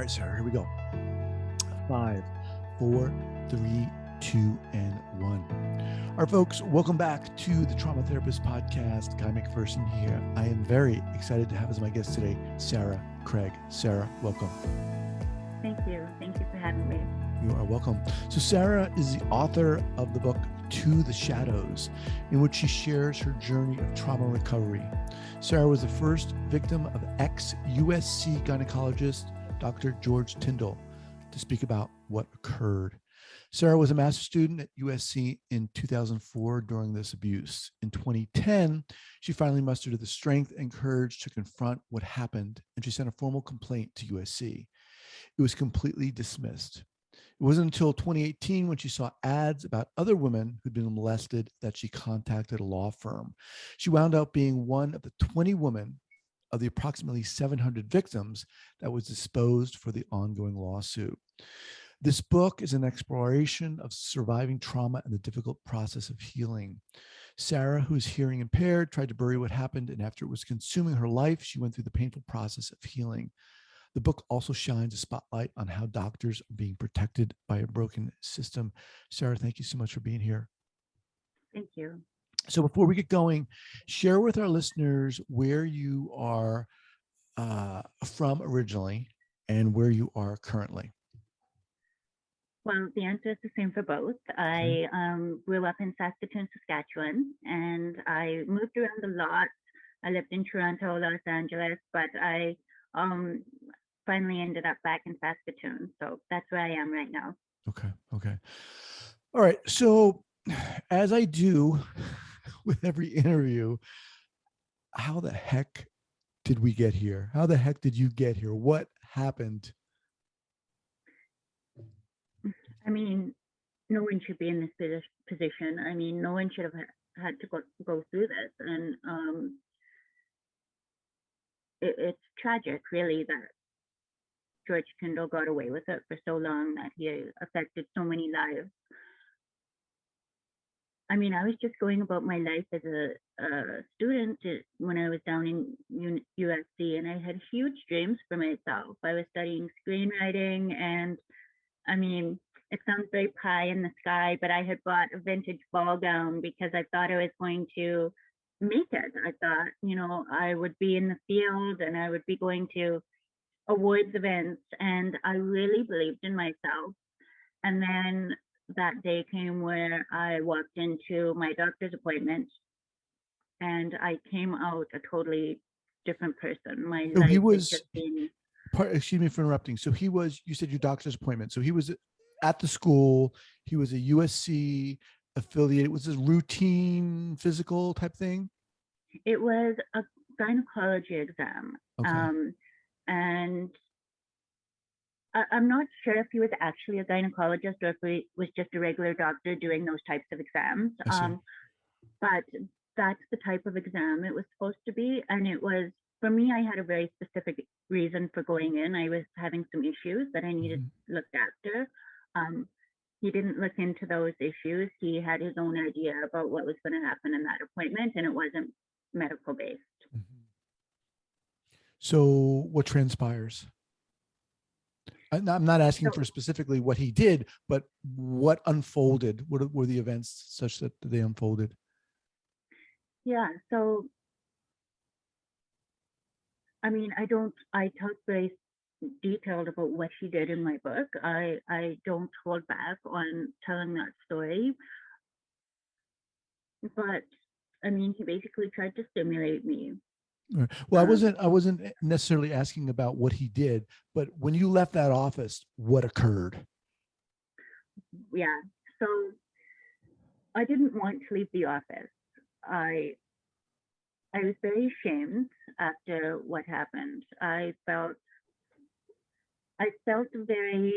All right, Sarah, here we go. 5, 4, 3, 2, and 1. All right, folks, welcome back to the Trauma Therapist Podcast. Guy McPherson here. I am very excited to have as my guest today, Sarah Craig. Sarah, welcome. Thank you. Thank you for having me. You are welcome. So Sarah is the author of the book, To the Shadows, in which she shares her journey of trauma recovery. Sarah was the first victim of ex-USC gynecologist, Dr. George Tyndall, to speak about what occurred. Sarah was a master's student at USC in 2004 during this abuse. In 2010, she finally mustered the strength and courage to confront what happened, and she sent a formal complaint to USC. It was completely dismissed. It wasn't until 2018 when she saw ads about other women who'd been molested that she contacted a law firm. She wound up being one of the 20 women of the approximately 700 victims that was disposed for the ongoing lawsuit. This book is an exploration of surviving trauma and the difficult process of healing. Sarah, who is hearing impaired, tried to bury what happened, and after it was consuming her life, she went through the painful process of healing. The book also shines a spotlight on how doctors are being protected by a broken system. Sarah, thank you so much for being here. Thank you. So before we get going, share with our listeners where you are from originally and where you are currently. Well, the answer is the same for both. I grew up in Saskatoon, Saskatchewan, and I moved around a lot. I lived in Toronto, Los Angeles, but I finally ended up back in Saskatoon. So that's where I am right now. Okay. All right. So as I do with every interview, how the heck did we get here? How the heck did you get here? What happened? I mean, no one should be in this position. I mean, no one should have had to go through this. And it's tragic, really, that George Tyndall got away with it for so long, that he affected so many lives. I mean, I was just going about my life as a student when I was down in USC, and I had huge dreams for myself. I was studying screenwriting, and I mean, it sounds very pie in the sky, but I had bought a vintage ball gown because I thought I was going to make it. I thought, I would be in the field and I would be going to awards events, and I really believed in myself. And then that day came where I walked into my doctor's appointment and I came out a totally different person. My So life he had was, just been... excuse me for interrupting. So he was, you said your doctor's appointment. So he was at the school, he was a USC affiliate. It was a routine physical type thing? It was a gynecology exam. Okay. And I'm not sure if he was actually a gynecologist or if he was just a regular doctor doing those types of exams. But that's the type of exam it was supposed to be. And it was, for me, I had a very specific reason for going in. I was having some issues that I needed looked after. He didn't look into those issues. He had his own idea about what was going to happen in that appointment, and it wasn't medical based. So what transpires? I'm not asking for specifically what he did, but what unfolded? What were the events such that they unfolded? Yeah. So, I mean, I talk very detailed about what he did in my book. I don't hold back on telling that story. But, I mean, he basically tried to stimulate me. Well, I wasn't necessarily asking about what he did, but when you left that office, what occurred? Yeah. So I didn't want to leave the office. I was very ashamed after what happened. I felt very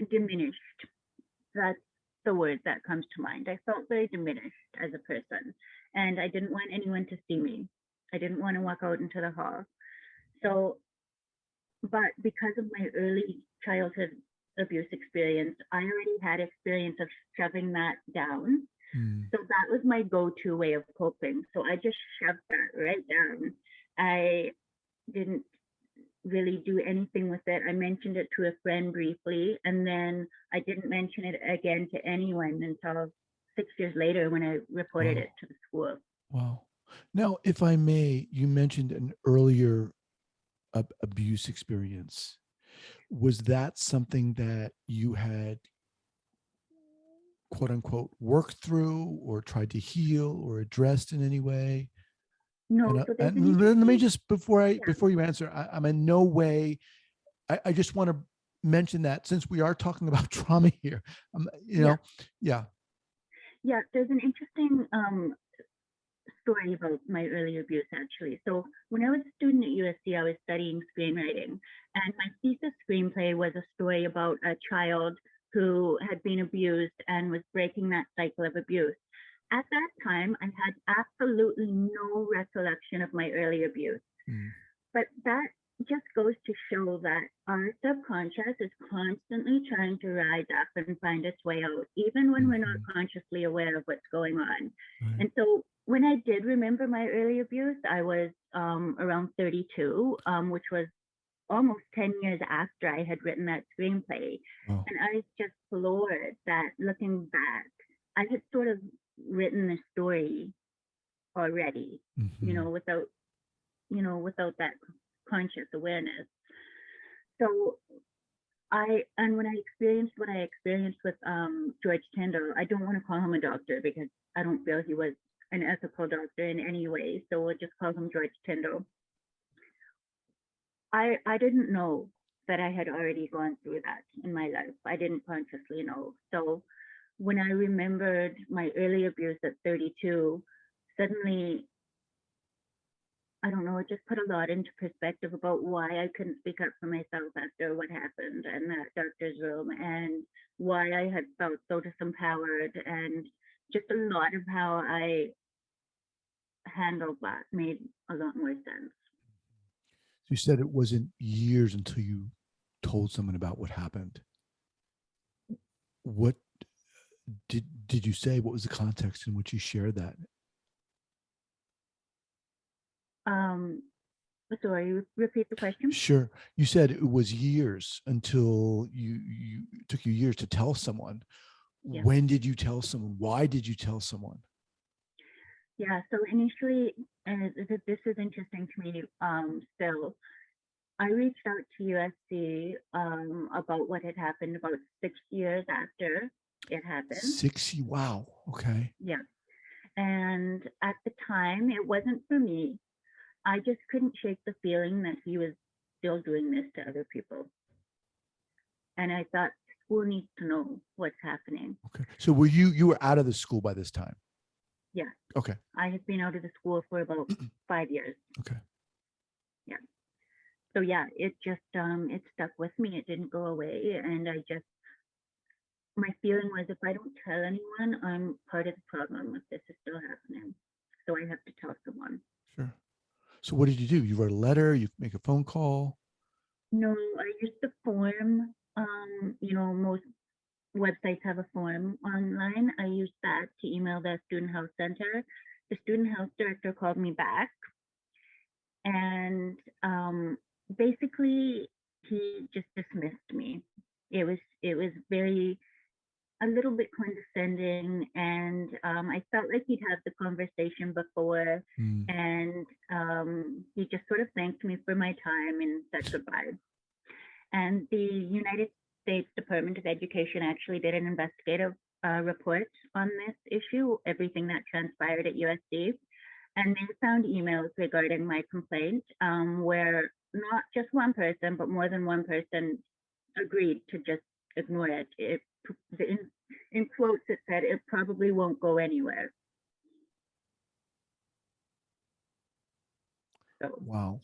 diminished. That's the word that comes to mind. I felt very diminished as a person, and I didn't want anyone to see me. I didn't want to walk out into the hall. So, but because of my early childhood abuse experience, I already had experience of shoving that down. So that was my go-to way of coping. So I just shoved that right down. I didn't really do anything with it. I mentioned it to a friend briefly, and then I didn't mention it again to anyone until 6 years later when I reported it Wow. to the school. Wow. Now, if I may, you mentioned an earlier abuse experience. Was that something that you had, quote unquote, worked through or tried to heal or addressed in any way? No, And, so there's an and let me interesting, just, yeah, before you answer, I'm in no way, I just want to mention that since we are talking about trauma here, yeah, yeah. yeah, there's an interesting story about my early abuse actually. So when I was a student at USC, I was studying screenwriting, and my thesis screenplay was a story about a child who had been abused and was breaking that cycle of abuse. At that time, I had absolutely no recollection of my early abuse. Mm, But that just goes to show that our subconscious is constantly trying to rise up and find its way out, even when we're not mhm, consciously aware of what's going on. right. And so when I did remember my early abuse, I was around 32, which was almost 10 years after I had written that screenplay. Wow. And I was just floored that looking back, I had sort of written the story already, Hmm. without without that conscious awareness. So and when I experienced what I experienced with George Tyndall, I don't want to call him a doctor because I don't feel he was an ethical doctor in any way. So we'll just call him George Tyndall. I didn't know that I had already gone through that in my life. I didn't consciously know. So when I remembered my early abuse at 32, suddenly I don't know, it just put a lot into perspective about why I couldn't speak up for myself after what happened in that doctor's room, and why I had felt so disempowered, and just a lot of how I handled that made a lot more sense. So you said it wasn't years until you told someone about what happened. What did you say? What was the context in which you shared that? Um, Sorry, repeat the question. Sure. You said it was years until you it took you years to tell someone. Yeah. When did you tell someone? Why did you tell someone? Yeah. So initially, and this is interesting to me still, I reached out to USC about what had happened about 6 years after it happened. 60. Wow. Okay. Yeah. And at the time, it wasn't for me. I just couldn't shake the feeling that he was still doing this to other people. And I thought, school needs to know what's happening. Okay. So you were out of the school by this time? Yeah. Okay. I had been out of the school for about 5 years. Okay. Yeah. So yeah, it stuck with me. It didn't go away. And my feeling was if I don't tell anyone, I'm part of the problem if this is still happening. So I have to tell someone. Sure. So what did you do? You wrote a letter, you make a phone call? No, I used the form. Most websites have a form online. I used that to email the student health center. The student health director called me back, and basically he just dismissed me. It was very a little bit condescending, and I felt like he'd had the conversation before, Mm, and he just sort of thanked me for my time and said goodbye. And the United States Department of Education actually did an investigative report on this issue, everything that transpired at USC. And they found emails regarding my complaint where not just one person, but more than one person agreed to just ignore it. In, in quotes, it said it probably won't go anywhere. So, wow.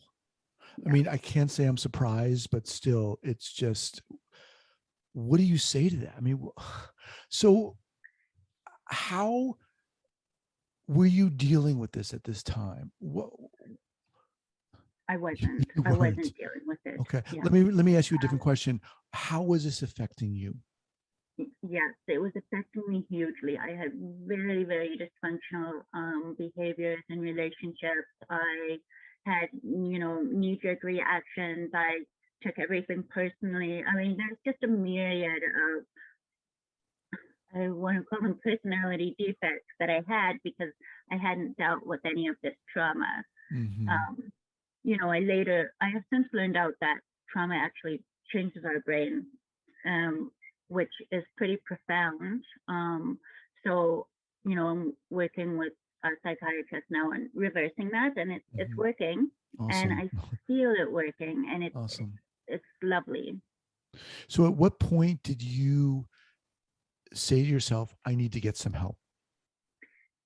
I yeah. mean, I can't say I'm surprised, but still, it's just, what do you say to that? I mean, so how were you dealing with this at this time? What I wasn't. you I weren't? wasn't dealing with it. Okay. Yeah. Let me ask you a different question. How was this affecting you? Yes, it was affecting me hugely. I had very, very dysfunctional behaviors and relationships. I had, knee-jerk reactions. I took everything personally. I mean, there's just a myriad of, I want to call them personality defects that I had because I hadn't dealt with any of this trauma. Mm-hmm. Um, I have since learned out that trauma actually changes our brain, um, which is pretty profound. So, I'm working with a psychiatrist now and reversing that, and it's Mm-hmm. working, and Awesome. I feel it working, and Awesome. it's lovely. So at what point did you say to yourself, I need to get some help?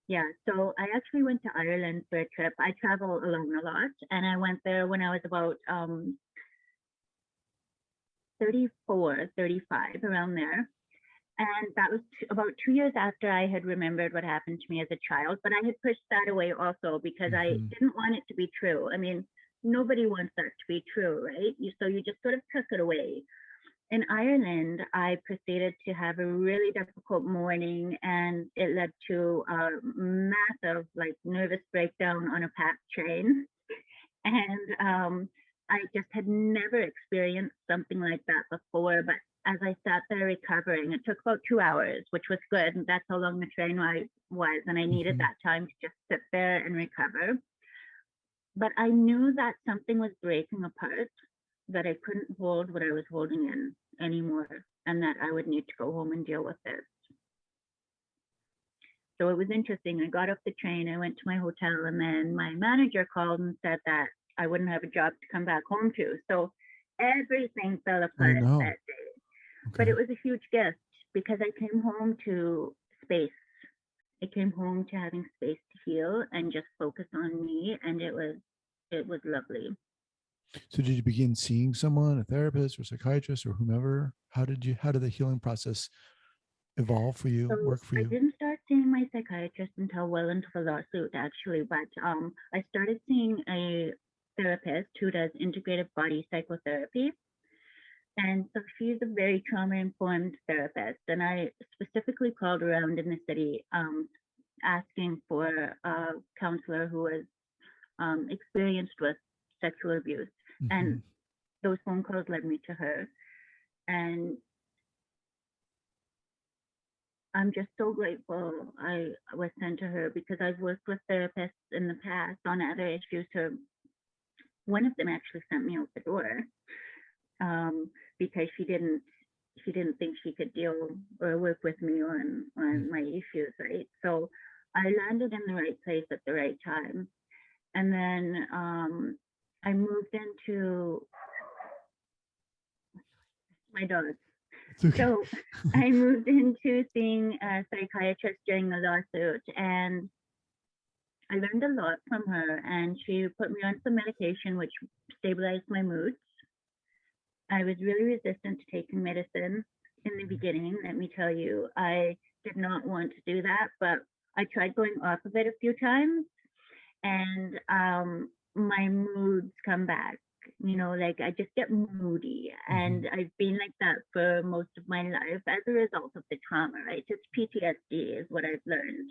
Yeah, so I actually went to Ireland for a trip. I travel alone a lot, and I went there when I was about 34, 35, around there. And that was about 2 years after I had remembered what happened to me as a child. But I had pushed that away also because I Mm-hmm. didn't want it to be true. I mean, nobody wants that to be true, right? So you just sort of took it away. In Ireland, I proceeded to have a really difficult morning, and it led to a massive, like, nervous breakdown on a packed train. And I just had never experienced something like that before. But as I sat there recovering, it took about 2 hours, which was good. And that's how long the train ride was. And I needed Mm-hmm. that time to just sit there and recover. But I knew that something was breaking apart, that I couldn't hold what I was holding in anymore, and that I would need to go home and deal with it. So it was interesting. I got off the train, I went to my hotel, and then my manager called and said that I wouldn't have a job to come back home to. So everything fell Oh apart no. that day. But Okay. it was a huge gift because I came home to space. I came home to having space to heal and just focus on me, and it was lovely. So did you begin seeing someone, a therapist or psychiatrist or whomever? How did the healing process evolve for you, So work for I you? didn't start seeing my psychiatrist until well into the lawsuit, actually, but I started seeing a therapist who does integrative body psychotherapy. And so she's a very trauma informed therapist. And I specifically called around in the city asking for a counselor who was experienced with sexual abuse. Mm-hmm. And those phone calls led me to her. And I'm just so grateful I was sent to her because I've worked with therapists in the past on other issues. So one of them actually sent me out the door because she didn't think she could deal or work with me on my issues, right? So I landed in the right place at the right time, and then I moved into my dog. It's okay. So I moved into seeing a psychiatrist during the lawsuit, and I learned a lot from her, and she put me on some medication which stabilized my mood. I was really resistant to taking medicine in the beginning, let me tell you. I did not want to do that, but I tried going off of it a few times, and my moods come back. Like I just get moody, Mm-hmm. and I've been like that for most of my life as a result of the trauma, right? It's PTSD is what I've learned,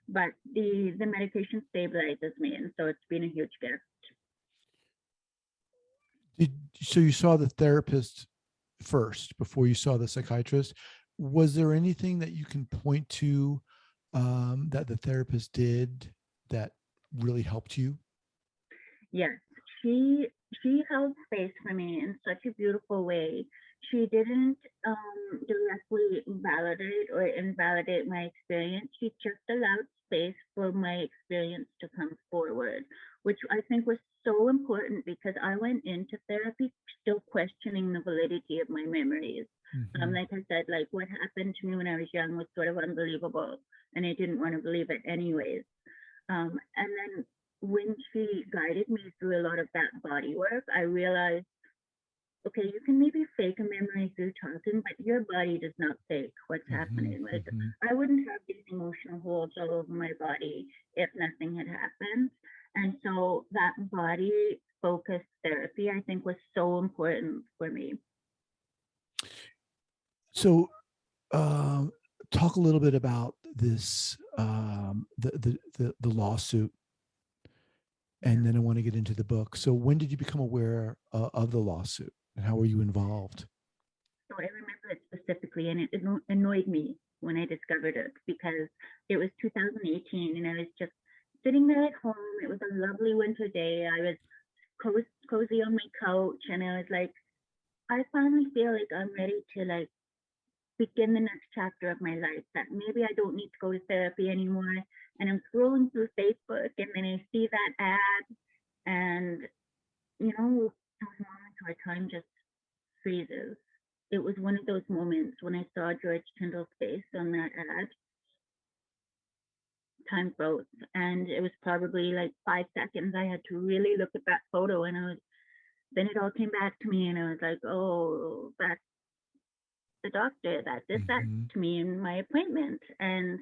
but the medication stabilizes me, and so it's been a huge gift. So you saw the therapist first before you saw the psychiatrist. Was there anything that you can point to that the therapist did that really helped you? Yes, she she held space for me in such a beautiful way. She didn't directly validate or invalidate my experience. She just allowed space for my experience to come forward, which I think was so important because I went into therapy still questioning the validity of my memories. Mm-hmm. Like I said, like what happened to me when I was young was sort of unbelievable, and I didn't want to believe it anyways. And then when she guided me through a lot of that body work, I realized, okay, you can maybe fake a memory through talking, but your body does not fake what's Mm-hmm. happening. Like Mm-hmm. I wouldn't have these emotional holds all over my body if nothing had happened. And so that body focused therapy, I think, was so important for me. So um, talk a little bit about this the lawsuit. And then I want to get into the book. So when did you become aware of the lawsuit, and how were you involved? So I remember it specifically, and it annoyed me when I discovered it because it was 2018, and I was just sitting there at home. It was a lovely winter day. I was cozy on my couch, and I was like, I finally feel like I'm ready to like begin the next chapter of my life. That maybe I don't need to go to therapy anymore. And I'm scrolling through Facebook, and then I see that ad, and those moments where time just freezes. It was one of those moments when I saw George Tyndall's face on that ad. Time froze, and it was probably like 5 seconds. I had to really look at that photo, and then it all came back to me, and I was like, "Oh, that's the doctor that did that Mm-hmm. to me in my appointment." And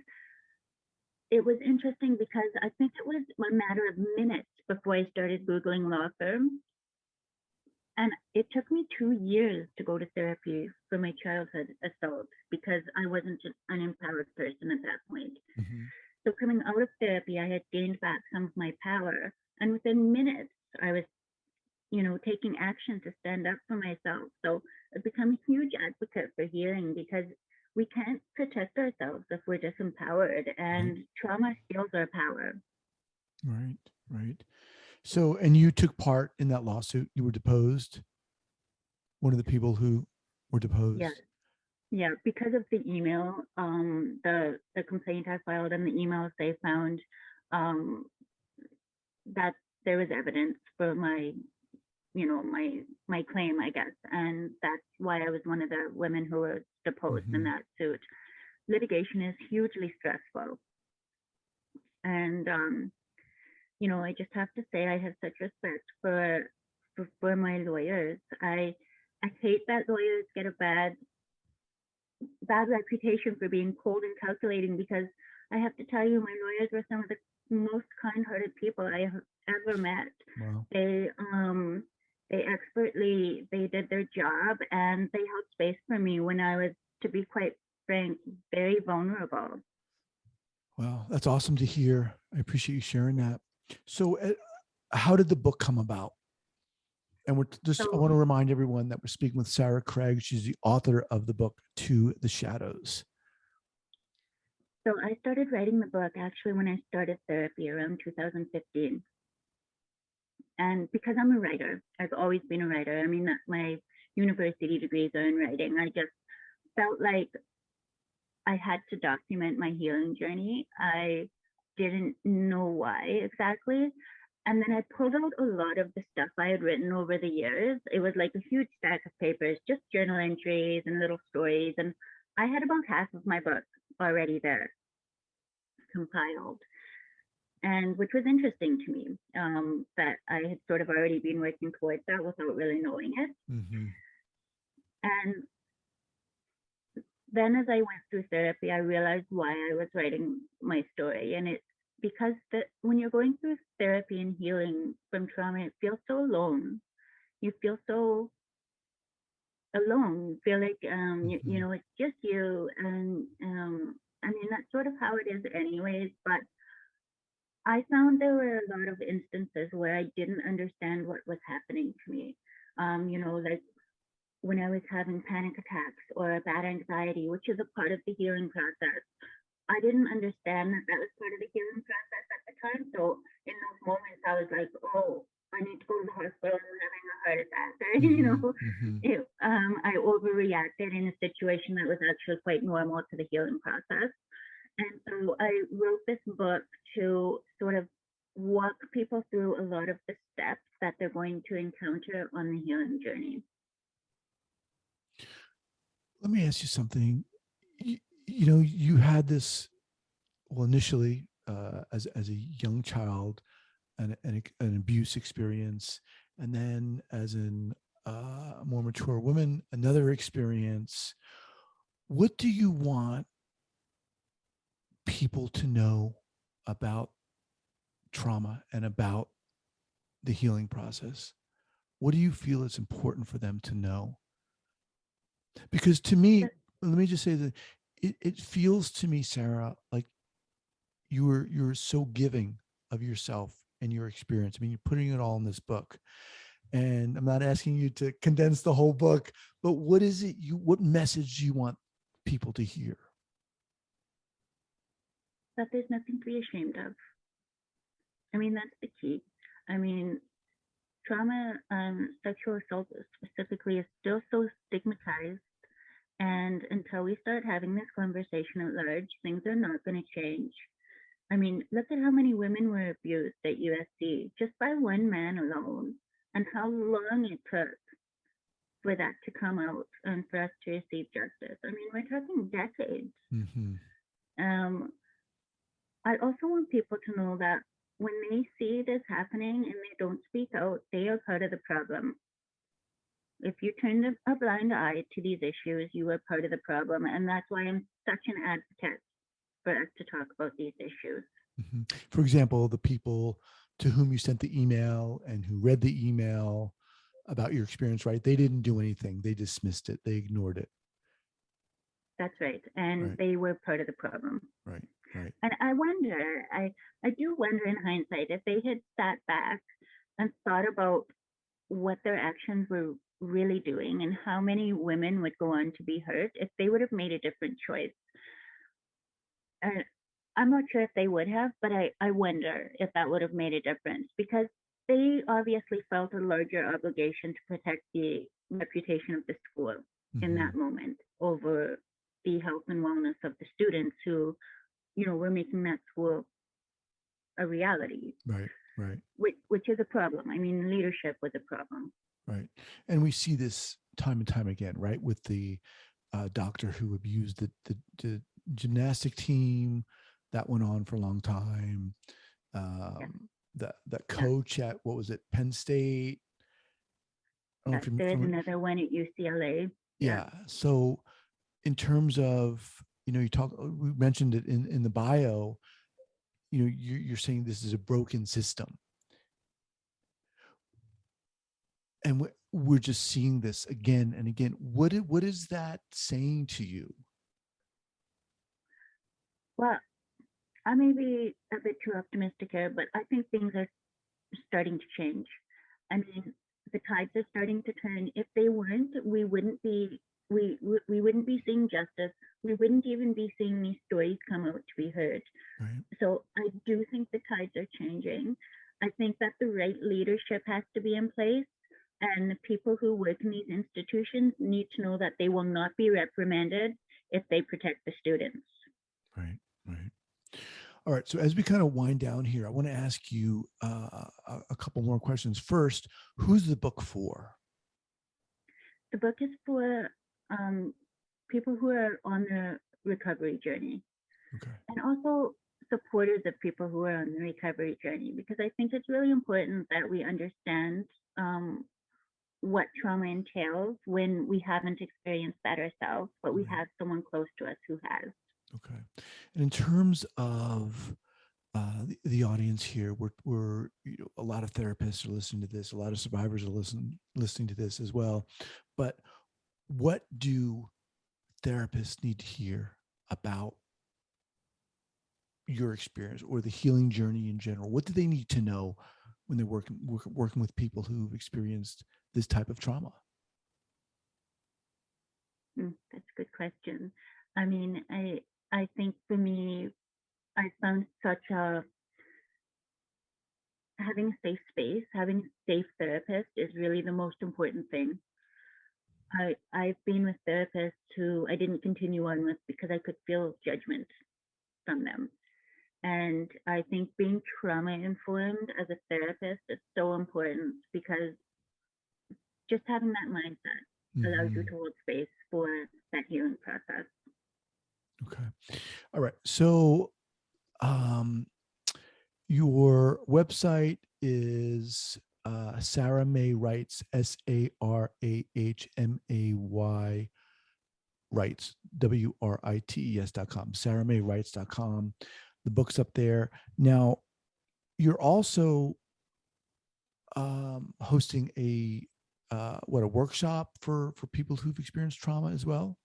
it was interesting because I think it was a matter of minutes before I started Googling law firms. And it took me 2 years to go to therapy for my childhood assault because I wasn't an empowered person at that point. Mm-hmm. So coming out of therapy, I had gained back some of my power. And within minutes, I was, taking action to stand up for myself. So I've become a huge advocate for healing because we can't protect ourselves if we're disempowered, Right. and trauma steals our power. Right. Right. So, and you took part in that lawsuit. You were deposed. One of the people who were Yeah. deposed. Yeah, because of the email, the complaint I filed and the emails they found, um, that there was evidence for my claim, I guess, and that's why I was one of the women who were deposed in Mm-hmm. that suit. Litigation is hugely stressful, and I just have to say I have such respect for my lawyers. I hate that lawyers get a bad reputation for being cold and calculating because I have to tell you, my lawyers were some of the most kind-hearted people I have ever met. Wow. They they did their job, and they held space for me when I was, to be quite frank, very vulnerable. Wow. That's awesome to hear. I appreciate you sharing that. So, how did the book come about? And we're just, I So want to remind everyone that we're speaking with Sarah Craig. She's the author of the book To the Shadows. so I started writing the book actually when I started therapy around 2015. And because I'm a writer, I've always been a writer. I mean, my university degrees are in writing. I just felt like I had to document my healing journey. I didn't know why exactly. And then I pulled out a lot of the stuff I had written over the years. It was like a huge stack of papers, just journal entries and little stories. And I had about half of my book already there compiled. And which was interesting to me, that I had sort of already been working towards that without really knowing it. Mm-hmm. And then as I went through therapy, I realized why I was writing my story. And it's because that when you're going through therapy and healing from trauma, it feels so alone. You feel so alone. You feel like Mm-hmm. it's just you. And I mean that's sort of how it is anyways, but I found there were a lot of instances where I didn't understand what was happening to me. Like when I was having panic attacks or a bad anxiety, which is a part of the healing process. I didn't understand that that was part of the healing process at the time. So in those moments, I was like, oh, I need to go to the hospital. I'm having a heart attack. Or, Mm-hmm. Mm-hmm. I overreacted in a situation that was actually quite normal to the healing process. And so I wrote this book to sort of walk people through a lot of the steps that they're going to encounter on the healing journey. Let me ask you something. You had this, well, initially as a young child, an abuse experience, and then as an a more mature woman, another experience. What do you want people to know about trauma and about the healing process? What do you feel is important for them to know? Because to me, But let me just say that it feels to me, Sarah, like you're so giving of yourself. and your experience. I mean, you're putting it all in this book. And I'm not asking you to condense the whole book, but what is it what message do you want people to hear? That there's nothing to be ashamed of. I mean, that's the key. I mean, trauma, sexual assault specifically, is still so stigmatized. And until we start having this conversation at large, things are not going to change. I mean, look at how many women were abused at USC just by one man alone, and how long it took for that to come out and for us to receive justice. I mean, we're talking decades. Mm-hmm. Um, I also want people to know that when they see this happening and they don't speak out, they are part of the problem. If you turn a blind eye to these issues, you are part of the problem. And that's why I'm such an advocate for us to talk about these issues. Mm-hmm. For example, the people to whom you sent the email and who read the email about your experience, right? They didn't do anything. They dismissed it. They ignored it. That's right. And Right. they were part of the problem. Right. Right. And I wonder, I do wonder in hindsight, if they had sat back and thought about what their actions were really doing and how many women would go on to be hurt, if they would have made a different choice. And I'm not sure if they would have, but I wonder if that would have made a difference, because they obviously felt a larger obligation to protect the reputation of the school in Mm-hmm. that moment over the health and wellness of the students who, were making that school a reality, Right. Right. which is a problem. I mean, leadership was a problem. Right. And we see this time and time again, right? With the doctor who abused the gymnastic team. That went on for a long time. Yeah, That yeah, coach at, what was it, Penn State? I don't know yeah. if you're There is familiar. another one at UCLA. Yeah, Yeah. So in terms of, we mentioned it in the bio, you're saying this is a broken system. And we're just seeing this again and again. What is that saying to you? well, I may be a bit too optimistic here, but I think things are starting to change. I mean, the tides are starting to turn. If they weren't, we wouldn't be seeing justice. We wouldn't even be seeing these stories come out to be heard. Right. So I do think the tides are changing. I think that the right leadership has to be in place, and the people who work in these institutions need to know that they will not be reprimanded if they protect the students. Right. Right. All right. So as we kind of wind down here, I want to ask you a couple more questions. First, who's the book for? The book is for people who are on the recovery journey, Okay. and also supporters of people who are on the recovery journey, because I think it's really important that we understand what trauma entails when we haven't experienced that ourselves, but we Right. have someone close to us who has. Okay. And in terms of the audience here, we're a lot of therapists are listening to this, a lot of survivors are listening to this as well. But what do therapists need to hear about your experience or the healing journey in general? What do they need to know when they're working with people who've experienced this type of trauma? That's a good question. I mean, I think for me, I found such a having a safe space, having a safe therapist is really the most important thing. I've been with therapists who I didn't continue on with because I could feel judgment from them. And I think being trauma informed as a therapist is so important, because just having that mindset allows you Mm-hmm. to hold space for that healing process. Okay. All right. So um, your website is Sarah May Writes, SARAHMAY Writes, WRITES.com, sarahmaywrites.com. The book's up there. Now, you're also hosting a workshop for people who've experienced trauma as well.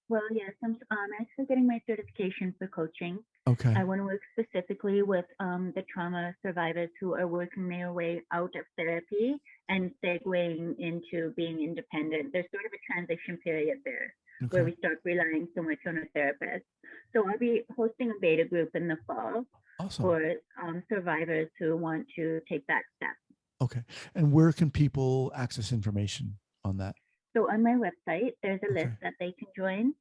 Well, yes, I'm actually getting my certification for coaching. Okay. I want to work specifically with the trauma survivors who are working their way out of therapy and segueing into being independent. There's sort of a transition period there where Okay. we start relying so much on a therapist. So I'll be hosting a beta group in the fall Awesome. for survivors who want to take that step. Okay. And where can people access information on that? So on my website, there's a Okay. list that they can join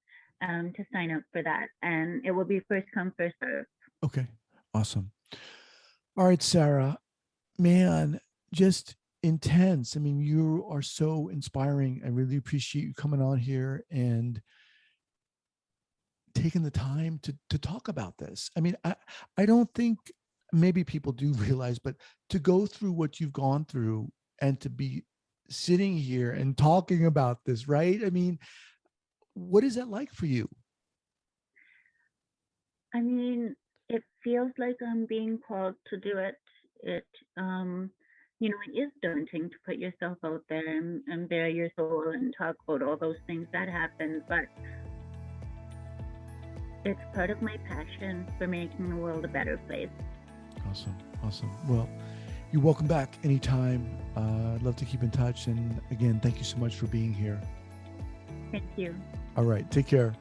to sign up for that. And it will be first come, first serve. Okay. Awesome. All right, Sarah, man, just intense. I mean, you are so inspiring. I really appreciate you coming on here and taking the time to talk about this. I mean, I don't think maybe people do realize, but to go through what you've gone through and to be sitting here and talking about this, right? I mean, what is that like for you? I mean, it feels like I'm being called to do it. It, it is daunting to put yourself out there and bare your soul and talk about all those things that happened, but it's part of my passion for making the world a better place. Awesome. Awesome. Well, you're welcome back anytime. I'd love to keep in touch. And again, thank you so much for being here. Thank you. All right. Take care.